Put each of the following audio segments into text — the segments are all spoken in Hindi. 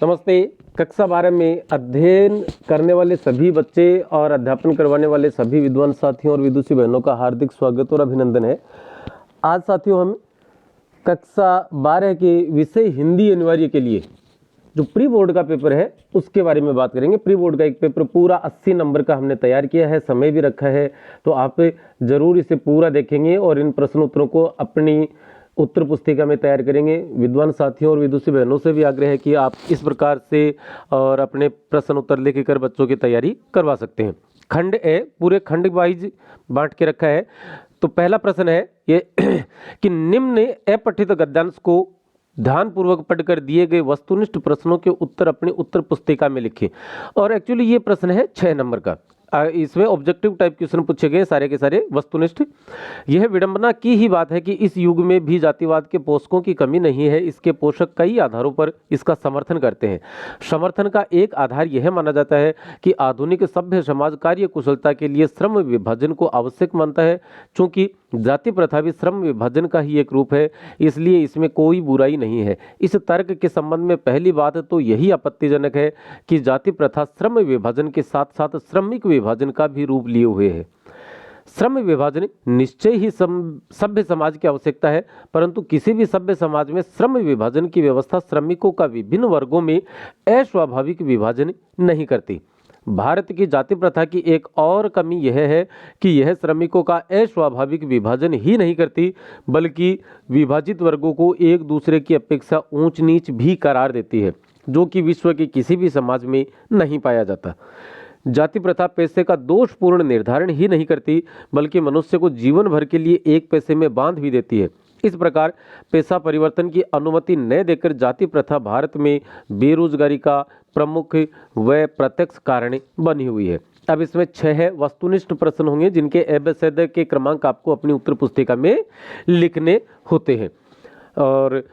नमस्ते। कक्षा 12 में अध्ययन करने वाले सभी बच्चे और अध्यापन करवाने वाले सभी विद्वान साथियों और विदुषी बहनों का हार्दिक स्वागत और अभिनंदन है। आज साथियों हम कक्षा 12 के विषय हिंदी अनिवार्य के लिए जो प्री बोर्ड का पेपर है उसके बारे में बात करेंगे। प्री बोर्ड का एक पेपर पूरा 80 नंबर का हमने तैयार किया है, समय भी रखा है, तो आप जरूर इसे पूरा देखेंगे और इन प्रश्न उत्तरों को अपनी उत्तर पुस्तिका में तैयार करेंगे। विद्वान साथियों और विदुषी बहनों से भी आग्रह है कि आप इस प्रकार से और अपने प्रश्न उत्तर लिखकर बच्चों की तैयारी करवा सकते हैं। खंड ए पूरे खंड वाइज बांट के रखा है। तो पहला प्रश्न है ये कि निम्न अपठित गद्यांश को ध्यानपूर्वक पढ़कर दिए गए वस्तुनिष्ठ प्रश्नों के उत्तर अपनी उत्तर पुस्तिका में लिखें। और एक्चुअली ये प्रश्न है 6 नंबर का। इसमें ऑब्जेक्टिव टाइप क्वेश्चन पूछे गए सारे के सारे वस्तुनिष्ठ। यह विडंबना की ही बात है कि इस युग में भी जातिवाद के पोषकों की कमी नहीं है। इसके पोषक कई आधारों पर इसका समर्थन करते हैं। समर्थन का एक आधार यह माना जाता है कि आधुनिक सभ्य समाज कार्य कुशलता के लिए श्रम विभाजन को आवश्यक मानता है। चूंकि जाति प्रथा भी श्रम विभाजन का ही एक रूप है, इसलिए इसमें कोई बुराई नहीं है। इस तर्क के संबंध में पहली बात तो यही आपत्तिजनक है कि जाति प्रथा श्रम विभाजन के साथ साथ श्रमिक विभाजन का भी रूप लिए हुए है। श्रम विभाजन निश्चय ही सभ्य समाज की आवश्यकता है, परंतु किसी भी सभ्य समाज में श्रम विभाजन की व्यवस्था श्रमिकों का विभिन्न वर्गों में अस्वाभाविक विभाजन नहीं करती। भारत की जाति प्रथा की एक और कमी यह है कि यह श्रमिकों का अस्वाभाविक विभाजन ही नहीं करती, बल्कि विभाजित वर्गों को एक दूसरे की अपेक्षा ऊंच नीच भी करार देती है, जो कि विश्व के किसी भी समाज में नहीं पाया जाता। जाति प्रथा पैसे का दोषपूर्ण निर्धारण ही नहीं करती, बल्कि मनुष्य को जीवन भर के लिए एक पैसे में बांध भी देती है। इस प्रकार पेशा परिवर्तन की अनुमति न देकर जाति प्रथा भारत में बेरोजगारी का प्रमुख व प्रत्यक्ष कारण बनी हुई है। अब इसमें 6 वस्तुनिष्ठ प्रश्न होंगे जिनके एबेसेड के क्रमांक आपको अपनी उत्तर पुस्तिका में लिखने होते हैं। और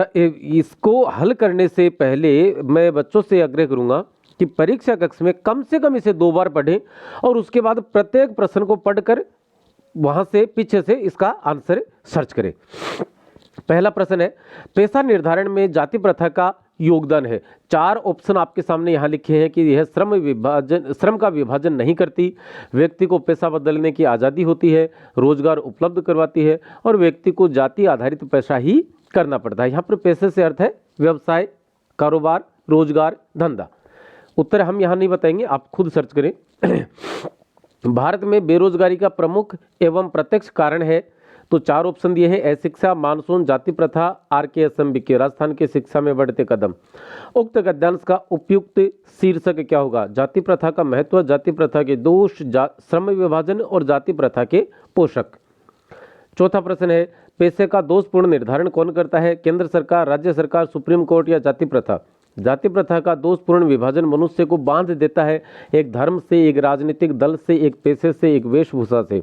इसको हल करने से पहले मैं बच्चों से आग्रह करूंगा कि परीक्षा कक्ष में कम से कम इसे 2 बार पढ़ें और उसके बाद प्रत्येक प्रश्न को पढ़कर वहां से पीछे से इसका आंसर सर्च करें। पहला प्रश्न है, पेशा निर्धारण में जाति प्रथा का योगदान है। 4 ऑप्शन आपके सामने यहां लिखे हैं कि यह श्रम का विभाजन नहीं करती, व्यक्ति को पेशा बदलने की आज़ादी होती है, रोजगार उपलब्ध करवाती है और व्यक्ति को जाति आधारित पेशा ही करना पड़ता है। यहाँ पर पेशे से अर्थ है व्यवसाय, कारोबार, रोजगार, धंधा। उत्तर हम यहाँ नहीं बताएंगे, आप खुद सर्च करें। भारत में बेरोजगारी का प्रमुख एवं प्रत्यक्ष कारण है, तो 4 ऑप्शन दिए हैं। अशिक्षा, मानसून, जाति प्रथा, RKSMB राजस्थान की शिक्षा में बढ़ते कदम। उक्त गद्यांश का उपयुक्त शीर्षक क्या होगा? जाति प्रथा का महत्व, जाति प्रथा के दोष, श्रम विभाजन और जाति प्रथा के पोषक। चौथा प्रश्न है, पेशे का दोषपूर्ण निर्धारण कौन करता है? केंद्र सरकार, राज्य सरकार, सुप्रीम कोर्ट या जाति प्रथा? जाति प्रथा का दोषपूर्ण विभाजन मनुष्य को बांध देता है, एक धर्म से, एक राजनीतिक दल से, एक पेशे से, एक वेशभूषा से।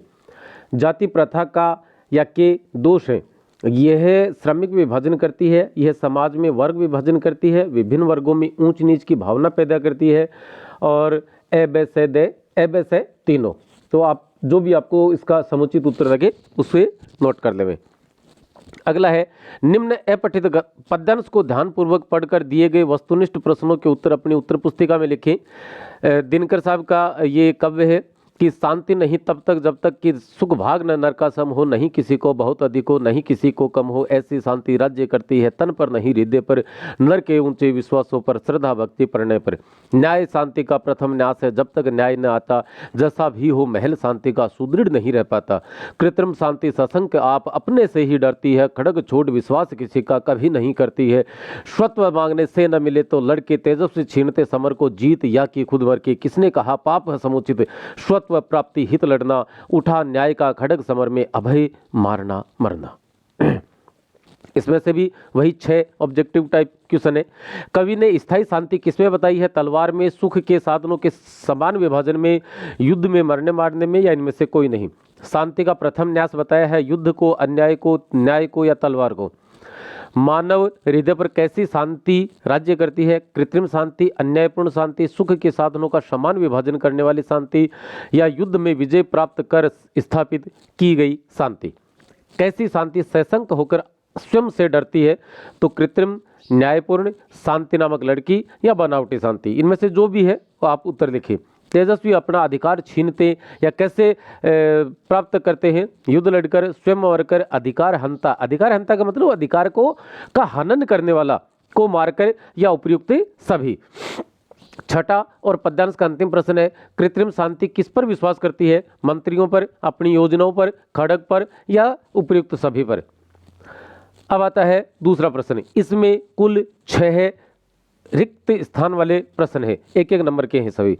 जाति प्रथा का या के दोष है, यह श्रमिक विभाजन करती है, यह समाज में वर्ग विभाजन करती है, विभिन्न वर्गों में ऊंच नीच की भावना पैदा करती है और एबेसे तीनों। तो आप जो भी आपको इसका समुचित उत्तर लगे उसे नोट कर लें। अगला है, निम्न अपठित पद्यांश को ध्यानपूर्वक पढ़कर दिए गए वस्तुनिष्ठ प्रश्नों के उत्तर अपनी उत्तर पुस्तिका में लिखें। दिनकर साहब का ये काव्य है कि शांति नहीं तब तक जब तक कि सुख भाग न नरका सम हो, नहीं किसी को बहुत अधिक हो, नहीं किसी को कम हो, ऐसी शांति राज्य करती है तन पर नहीं हृदय पर, नर के ऊंचे विश्वासों पर, श्रद्धा भक्ति प्रणय पर। न्याय शांति का प्रथम न्यास है, जब तक न्याय न आता जैसा भी हो महल शांति का सुदृढ़ नहीं रह पाता। कृत्रिम शांति सशंक आप अपने से ही डरती है, खड़ग छोड़ विश्वास किसी का कभी नहीं करती है। स्वत्व मांगने से न मिले तो लड़के तेजस्वी छीनते समर को, जीत या कि खुद मर के, किसने कहा पाप है समुचित, प्राप्ति हित लड़ना, उठा न्याय का खड़ग समर में अभय मारना मरना। इसमें से भी वही 6 ऑब्जेक्टिव टाइप क्वेश्चन है। कवि ने स्थायी शांति किसमें बताई है? तलवार में, सुख के साधनों के समान विभाजन में, युद्ध में, मरने मारने में, या इनमें से कोई नहीं। शांति का प्रथम न्यास बताया है, युद्ध को, अन्याय को, न्याय को या तलवार को। मानव हृदय पर कैसी शांति राज्य करती है? कृत्रिम शांति, अन्यायपूर्ण शांति, सुख के साधनों का समान विभाजन करने वाली शांति, या युद्ध में विजय प्राप्त कर स्थापित की गई शांति। कैसी शांति सशंक होकर स्वयं से डरती है? तो कृत्रिम न्यायपूर्ण, शांति नामक लड़की या बनावटी शांति। इनमें से जो भी है वो आप उत्तर लिखिए। तेजस्वी अपना अधिकार छीनते या कैसे प्राप्त करते हैं? युद्ध लड़कर, स्वयंवर कर, अधिकार हंता। अधिकार हंता का मतलब अधिकार को का हनन करने वाला को मारकर या उपयुक्त सभी। छठा और पद्यांश का अंतिम प्रश्न है, कृत्रिम शांति किस पर विश्वास करती है? मंत्रियों पर, अपनी योजनाओं पर, खड़ग पर या उपयुक्त सभी पर। अब आता है दूसरा प्रश्न। इसमें कुल 6 रिक्त स्थान वाले प्रश्न है, एक एक नंबर के हैं सभी।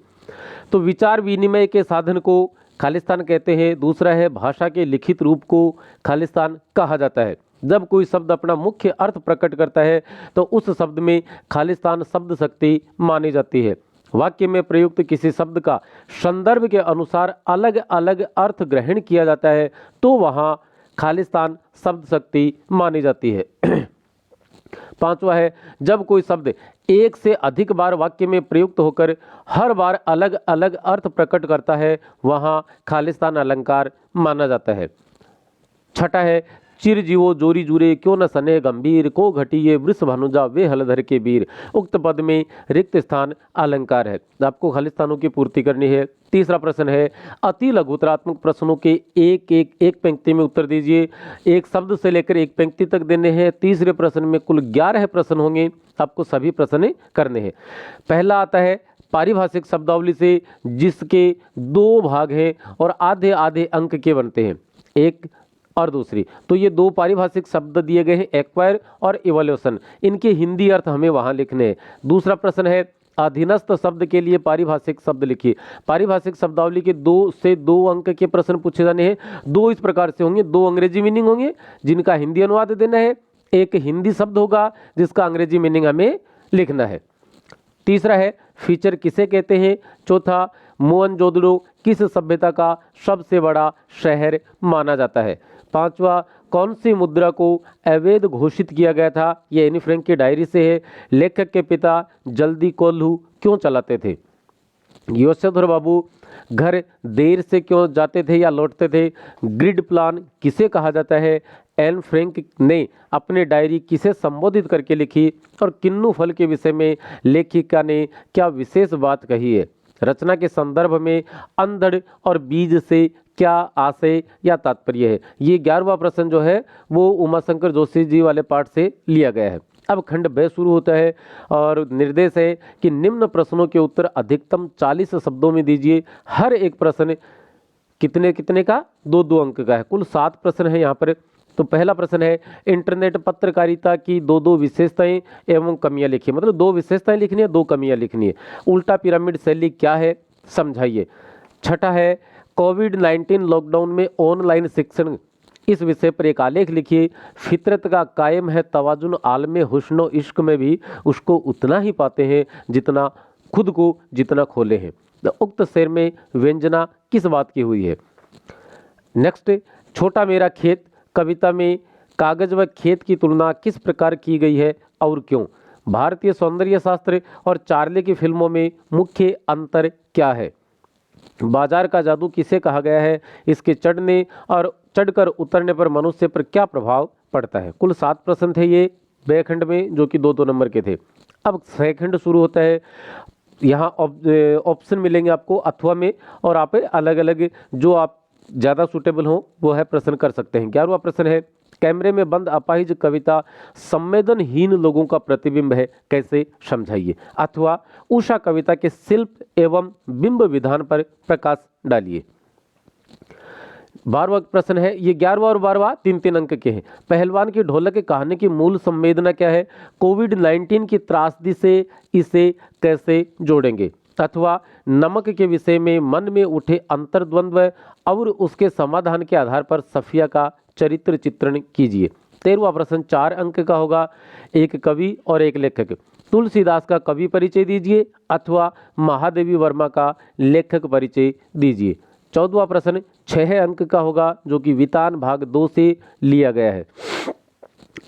तो विचार विनिमय के साधन को खालिस्तान कहते हैं। दूसरा है भाषा के लिखित रूप को खालिस्तान कहा जाता है। जब कोई शब्द अपना मुख्य अर्थ प्रकट करता है तो उस शब्द में खालिस्तान शब्द शक्ति मानी जाती है। वाक्य में प्रयुक्त किसी शब्द का संदर्भ के अनुसार अलग अलग अर्थ ग्रहण किया जाता है तो वहां खालिस्तान शब्द शक्ति मानी जाती है। पांचवा है, जब कोई शब्द एक से अधिक बार वाक्य में प्रयुक्त होकर हर बार अलग अलग अर्थ प्रकट करता है वहां खालिस्तान अलंकार माना जाता है। छठा है, चिर जीवो जोरी जुरे क्यों न सने गंभीर को घटिए वृष भानुजा वे हलधर के वीर। उक्त पद में रिक्त स्थान अलंकार है। आपको खालिस्तानों की पूर्ति करनी है। तीसरा प्रश्न है, अति लघुतरात्मक प्रश्नों के एक पंक्ति में उत्तर दीजिए। एक शब्द से लेकर एक पंक्ति तक देने हैं। तीसरे प्रश्न में कुल 11 प्रश्न होंगे, आपको सभी प्रश्न करने हैं। पहला आता है पारिभाषिक शब्दावली से, जिसके 2 भाग हैं और आधे आधे अंक के बनते हैं, एक और दूसरी। तो ये 2 पारिभाषिक शब्द दिए गए हैं, एक्वायर और इवोल्यूशन। इनके हिंदी अर्थ हमें वहां लिखने हैं। दूसरा प्रश्न है, अधीनस्थ शब्द के लिए पारिभाषिक शब्द लिखिए। पारिभाषिक शब्दावली के 2 से 2 अंक के प्रश्न पूछे जाने हैं। 2 इस प्रकार से होंगे, 2 अंग्रेजी मीनिंग होंगे जिनका हिंदी अनुवाद देना है, एक हिंदी शब्द होगा जिसका अंग्रेजी मीनिंग हमें लिखना है। तीसरा है, फीचर किसे कहते हैं? चौथा, मोहनजोदड़ो किस सभ्यता का सबसे बड़ा शहर माना जाता है? पांचवा, कौन सी मुद्रा को अवैध घोषित किया गया था? यह एनी फ्रैंक की डायरी से है। लेखक के पिता जल्दी कोल्हू क्यों चलाते थे? यशोधर बाबू घर देर से क्यों जाते थे या लौटते थे? ग्रिड प्लान किसे कहा जाता है? एन फ्रैंक ने अपने डायरी किसे संबोधित करके लिखी? और किन्नू फल के विषय में लेखिका ने क्या विशेष बात कही है? रचना के संदर्भ में अंधड़ और बीज से क्या आशय या तात्पर्य है? ये 11वां प्रश्न जो है वो उमाशंकर जोशी जी वाले पाठ से लिया गया है। अब खंड ब शुरू होता है और निर्देश है कि निम्न प्रश्नों के उत्तर अधिकतम 40 शब्दों में दीजिए। हर एक प्रश्न कितने कितने का? 2-2 अंक का है। कुल 7 प्रश्न है यहाँ पर। तो पहला प्रश्न है, इंटरनेट पत्रकारिता की 2-2 विशेषताएं एवं कमियां लिखिए। मतलब 2 विशेषताएं लिखनी है, 2 कमियां लिखनी है। उल्टा पिरामिड शैली क्या है, समझाइए। छठा है, कोविड-19 लॉकडाउन में ऑनलाइन शिक्षण, इस विषय पर एक आलेख लिखिए। फितरत का कायम है तवाजुन, आलमे हुस्न इश्क में भी उसको उतना ही पाते हैं जितना खुद को जितना खोले हैं। तो उक्त शेर में व्यंजना किस बात की हुई है? नेक्स्ट, छोटा मेरा खेत कविता में कागज व खेत की तुलना किस प्रकार की गई है और क्यों? भारतीय सौंदर्य शास्त्र और चार्ली की फिल्मों में मुख्य अंतर क्या है? बाजार का जादू किसे कहा गया है? इसके चढ़ने और चढ़कर उतरने पर मनुष्य पर क्या प्रभाव पड़ता है? कुल 7 प्रश्न थे ये ब खंड में, जो कि 2-2 नंबर के थे। अब स खंड शुरू होता है। यहाँ ऑप्शन मिलेंगे आपको अथवा में, और आप अलग अलग जो आप ज़्यादा सूटेबल हो वो है प्रश्न कर सकते हैं। 11वां प्रश्न है, कैमरे में बंद अपाहिज कविता संवेदनहीन लोगों का प्रतिबिंब है, कैसे समझाइए? अथवा उषा कविता के शिल्प एवं बिंब विधान पर प्रकाश डालिए। 12वां प्रश्न है, ये 11वां और 12वां 3-3 अंक के हैं। पहलवान की ढोलक कहानी की मूल संवेदना क्या है? कोविड-19 की त्रासदी से इसे कैसे जोड़ेंगे? अथवा नमक के विषय में मन में उठे अंतर्द्वंद्व और उसके समाधान के आधार पर सफिया का चरित्र चित्रण कीजिए। 13वां प्रश्न 4 अंक का होगा। एक कवि और एक लेखक। तुलसीदास का कवि परिचय दीजिए अथवा महादेवी वर्मा का लेखक परिचय दीजिए। 14वां प्रश्न 6 अंक का होगा, जो कि वितान भाग 2 से लिया गया है।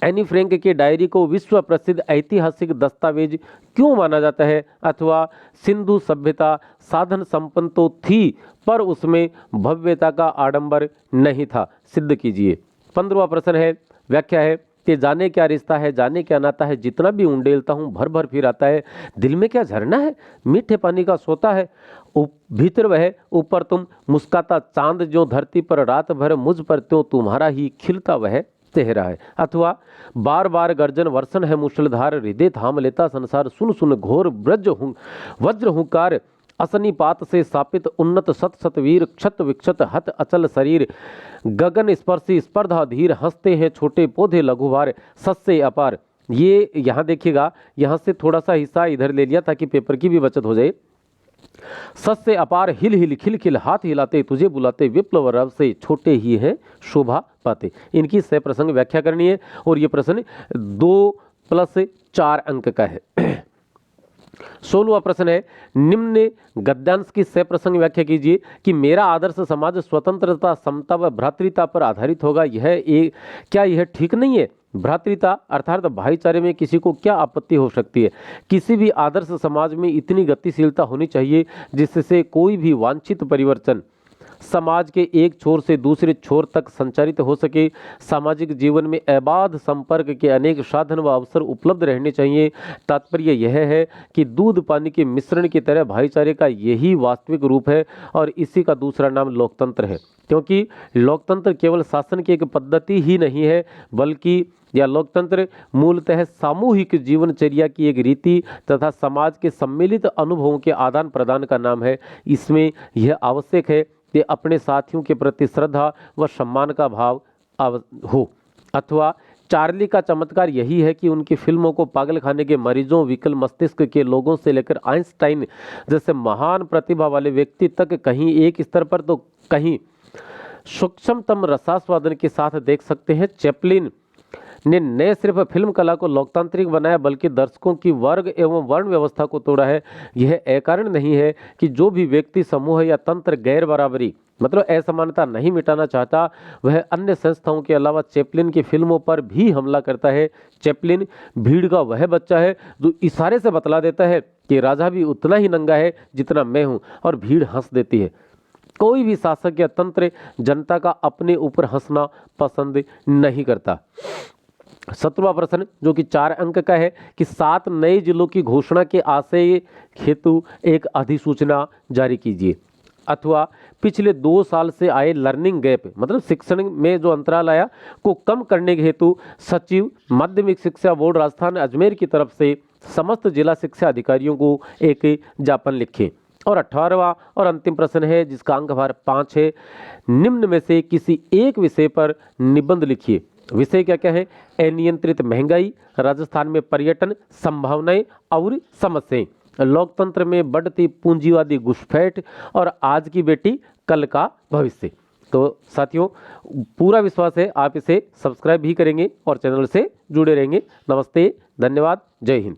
एनी फ्रैंक की डायरी को विश्व प्रसिद्ध ऐतिहासिक दस्तावेज क्यों माना जाता है? अथवा सिंधु सभ्यता साधन संपन्न तो थी पर उसमें भव्यता का आडंबर नहीं था, सिद्ध कीजिए। 15वां प्रश्न है, व्याख्या है, कि जाने क्या रिश्ता है, जाने क्या नाता है, जितना भी उंडेलता हूँ भर भर फिर आता है। दिल में क्या झरना है, मीठे पानी का सोता है। भीतर वह, ऊपर तुम, मुस्काता चांद जो धरती पर रात भर, मुझ पर त्यों तुम्हारा ही खिलता वह चेहरा है। अथवा बार बार गर्जन वर्षण है मूसलधार, हृदय थाम लेता संसार, सुन सुन घोर ब्रज हूँ वज्र हुंकार, असनी पात से सापित उन्नत सत सतवीर, क्षत विक्षत हत अचल शरीर, गगन स्पर्शी स्पर्धा धीर, हंसते हैं छोटे पौधे लघुवार, सस्य अपार। ये यहाँ देखिएगा, यहाँ से थोड़ा सा हिस्सा इधर ले लिया ताकि पेपर की भी बचत हो जाए। सस्य अपार हिल हिल खिल खिल, हाथ हिलाते तुझे बुलाते, विप्लव रव से छोटे ही हैं शोभा पाते। इनकी सह प्रसंग व्याख्या करनी है और ये प्रश्न 2+4 अंक का है। 16वां प्रश्न है, निम्न गद्यांश की सह प्रसंग व्याख्या कीजिए कि मेरा आदर्श समाज स्वतंत्रता, समता व भ्रातृता पर आधारित होगा। क्या यह ठीक नहीं है? भ्रातृता अर्थात भाईचारे में किसी को क्या आपत्ति हो सकती है? किसी भी आदर्श समाज में इतनी गतिशीलता होनी चाहिए जिससे कोई भी वांछित परिवर्तन समाज के एक छोर से दूसरे छोर तक संचारित हो सके। सामाजिक जीवन में अबाध संपर्क के अनेक साधन व अवसर उपलब्ध रहने चाहिए। तात्पर्य यह है कि दूध पानी के मिश्रण की तरह भाईचारे का यही वास्तविक रूप है और इसी का दूसरा नाम लोकतंत्र है। क्योंकि लोकतंत्र केवल शासन की एक पद्धति ही नहीं है, बल्कि यह लोकतंत्र मूलतः सामूहिक जीवनचर्या की एक रीति तथा समाज के सम्मिलित अनुभवों के आदान प्रदान का नाम है। इसमें यह आवश्यक है कि अपने साथियों के प्रति श्रद्धा व सम्मान का भाव हो। अथवा चार्ली का चमत्कार यही है कि उनकी फिल्मों को पागल खाने के मरीजों, विकल मस्तिष्क के लोगों से लेकर आइंस्टाइन जैसे महान प्रतिभा वाले व्यक्ति तक कहीं एक स्तर पर तो कहीं सूक्ष्मतम रसास्वादन के साथ देख सकते हैं। चैपलिन ने न सिर्फ फिल्म कला को लोकतांत्रिक बनाया बल्कि दर्शकों की वर्ग एवं वर्ण व्यवस्था को तोड़ा है। यह अकारण नहीं है कि जो भी व्यक्ति समूह या तंत्र गैर बराबरी मतलब असमानता नहीं मिटाना चाहता, वह अन्य संस्थाओं के अलावा चैपलिन की फिल्मों पर भी हमला करता है। चैपलिन भीड़ का वह बच्चा है जो इशारे से बतला देता है कि राजा भी उतना ही नंगा है जितना मैं हूँ, और भीड़ हंस देती है। कोई भी शासक या तंत्र जनता का अपने ऊपर हंसना पसंद नहीं करता। 17वां प्रश्न जो कि 4 अंक का है कि 7 नए जिलों की घोषणा के आशय हेतु एक अधिसूचना जारी कीजिए। अथवा पिछले 2 साल से आए लर्निंग गैप मतलब शिक्षण में जो अंतराल आया को कम करने के हेतु सचिव माध्यमिक शिक्षा बोर्ड राजस्थान अजमेर की तरफ से समस्त जिला शिक्षा अधिकारियों को एक ज्ञापन लिखे। और 18वां और अंतिम प्रश्न है जिसका अंक भार 5 है, निम्न में से किसी एक विषय पर निबंध लिखिए। विषय क्या क्या है? अनियंत्रित महंगाई, राजस्थान में पर्यटन, संभावनाएं और समस्याएं, लोकतंत्र में बढ़ती पूंजीवादी घुसपैठ और आज की बेटी कल का भविष्य। तो साथियों पूरा विश्वास है आप इसे सब्सक्राइब भी करेंगे और चैनल से जुड़े रहेंगे। नमस्ते, धन्यवाद, जय हिंद।